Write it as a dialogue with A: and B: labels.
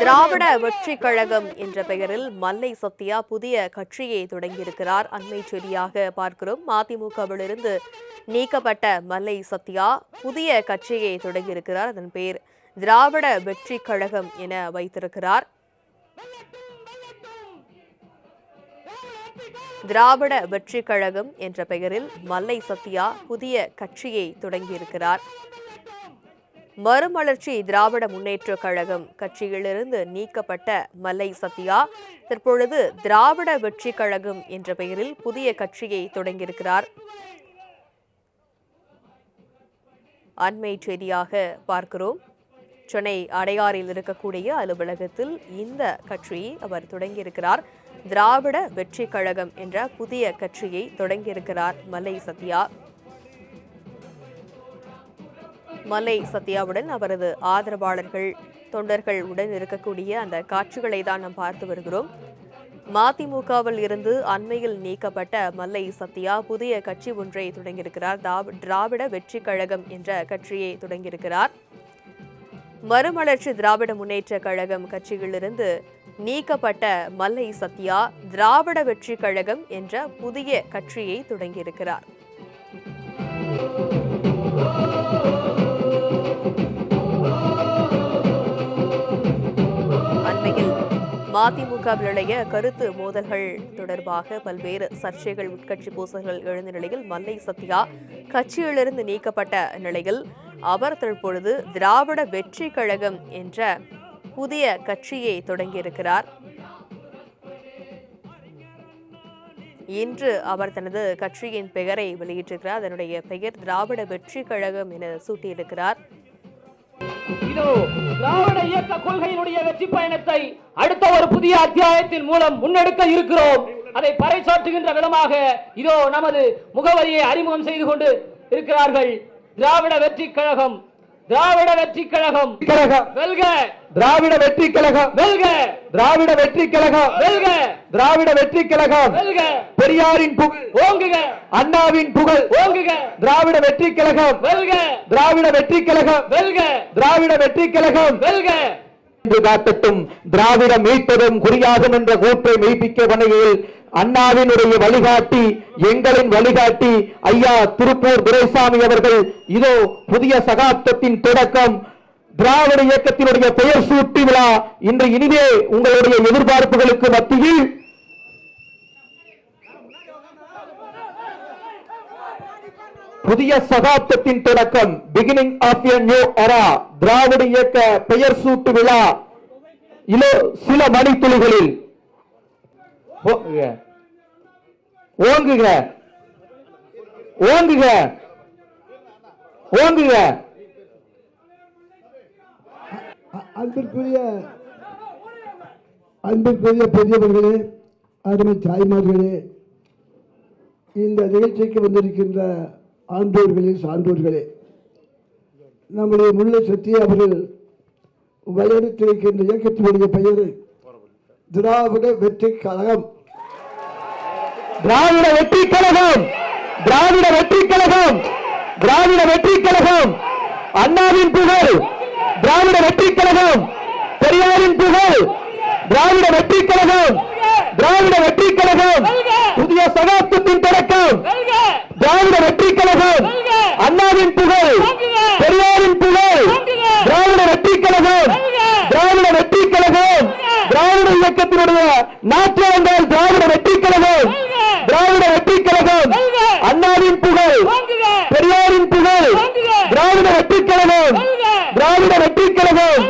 A: திராவிட வெற்றி கழகம் என்ற பெயரில் மல்லை சத்யா புதிய கட்சியை தொடங்கியிருக்கிறார். அண்மை செய்தியாக பார்க்கிறோம். மதிமுகவிலிருந்து நீக்கப்பட்ட மல்லை சத்யா புதிய கட்சியை தொடங்கியிருக்கிறார். அதன் பெயர் திராவிட வெற்றி கழகம் என வைத்திருக்கிறார். திராவிட வெற்றி கழகம் என்ற பெயரில் மல்லை சத்யா புதிய கட்சியை தொடங்கியிருக்கிறார். மறுமலர்ச்சி திராவிட முன்னேற்ற கழகம் கட்சியிலிருந்து நீக்கப்பட்ட மல்லை சத்யா தற்பொழுது திராவிட வெற்றி கழகம் என்ற பெயரில் புதிய கட்சியை தொடங்கியிருக்கிறார். அண்மை செய்தியாக பார்க்கிறோம். சென்னை அடையாறில் இருக்கக்கூடிய அலுவலகத்தில் இந்த கட்சியை அவர் தொடங்கியிருக்கிறார். திராவிட வெற்றி கழகம் என்ற புதிய கட்சியை தொடங்கியிருக்கிறார் மல்லை சத்யா. மல்லை சத்யாவுடன் அவரது ஆதரவாளர்கள் தொண்டர்கள் உடன் இருக்கக்கூடிய அந்த காட்சிகளை தான் நாம் பார்த்து வருகிறோம். மதிமுகவில் இருந்து அண்மையில் நீக்கப்பட்ட மல்லை சத்யா புதிய கட்சி ஒன்றை தொடங்கியிருக்கிறார். திராவிட வெற்றி கழகம் என்ற கட்சியை தொடங்கியிருக்கிறார். மறுமலர்ச்சி திராவிட முன்னேற்ற கழகம் கட்சியிலிருந்து நீக்கப்பட்ட மல்லை சத்யா திராவிட வெற்றி கழகம் என்ற புதிய கட்சியை தொடங்கியிருக்கிறார். மதிமுகவினுடைய கருத்து மோதல்கள் தொடர்பாக பல்வேறு சர்ச்சைகள் உட்கட்சி பூசல்கள் எழுந்த நிலையில் மல்லை சத்யா கட்சியிலிருந்து நீக்கப்பட்ட நிலையில் அவர் தற்பொழுது திராவிட வெற்றி கழகம் என்ற புதிய கட்சியை தொடங்கியிருக்கிறார். இன்று அவர் தனது கட்சியின் பெயரை வெளியிட்டிருக்கிறார். அதனுடைய பெயர் திராவிட வெற்றி கழகம் என சூட்டியிருக்கிறார்.
B: இதோ திராவிட இயக்க கொள்கையினுடைய வெற்றி பயணத்தை அடுத்த ஒரு புதிய அத்தியாயத்தின் மூலம் முன்னெடுக்க இருக்கிறோம். அதை பறைசாற்றுகின்ற விதமாக இதோ நமது முகவரியை அறிமுகம் செய்து கொண்டு இருக்கிறார்கள். திராவிட வெற்றி கழகம், திராவிட வெற்றி கழகம் வெல்க,
C: திராவிட வெற்றி கழகம்
B: வெல்க,
C: திராவிட வெற்றி கழகம்
B: வெல்க,
C: திராவிட வெற்றி கழகம்
B: வெல்க,
C: பெரியாரின் புகழ்
B: ஓங்குக,
C: அண்ணாவின் புகழ்
B: ஓங்குக,
C: திராவிட வெற்றி கழகம்
B: வெல்க,
C: திராவிட வெற்றி கழகம்
B: வெல்க,
C: திராவிட வெற்றி கழகம்
B: வெல்க.
C: காட்டட்டும் திராவிடம் மீட்பதும் குறியாகும் என்ற கூற்றை மெய்ப்பிக்க வகையில் அண்ணாவினுடைய வழிகாட்டி எங்களின் வழிகாட்டி ஐயா திருப்பூர் துரைசாமி அவர்கள் இதோ புதிய சகாப்தத்தின் தொடக்கம் திராவிட இயக்கத்தினுடைய பெயர் சூட்டி விழா இன்று இனிதே உங்களுடைய எதிர்பார்ப்புகளுக்கு மத்தியில் புதிய சகாப்தத்தின் தொடக்கம் beginning of a new era திராவிட இயக்க பெயர் சூட்டு விழா சில மணித்துளிகளில் ஓங்குக ஓங்குக ஓங்குக.
D: அன்பிற்குரிய பெரியவர்களே, அருமை தாய்மார்களே, இந்த நிகழ்ச்சிக்கு வந்திருக்கின்ற ஆண்டோர்களே சான்றோர்களே, நம்முடைய முல்லை சத்யா அவர்கள் வலியுறுத்தியிருக்கின்ற இயக்கத்தினுடைய பெயர் திராவிட வெற்றி கழகம்.
C: திராவிட வெற்றி கழகம், திராவிட வெற்றி கழகம், திராவிட வெற்றி கழகம், அண்ணாவின் புகழ், திராவிட வெற்றி கழகம், பெரியாரின் புகழ், திராவிட வெற்றி கழகம், திராவிட வெற்றி கழகம், புதிய சகாப்தத்தின் தொடக்கம், திராவிட வெற்றி கழகம், அண்ணாவின் புகழ், பெரியாரின் புகழ், திராவிட வெற்றி கழகம், திராவிட வெற்றி கழகம், திராவிட இயக்கத்தினுடைய நாற்றாண்டால் திராவிட வெற்றி கழகம், திராவிட வெற்றி கழகம், அண்ணாவின் புகழ், பெரியாரின் புகழ், திராவிட வெற்றி கழகம், திராவிட வெற்றி கழகம்,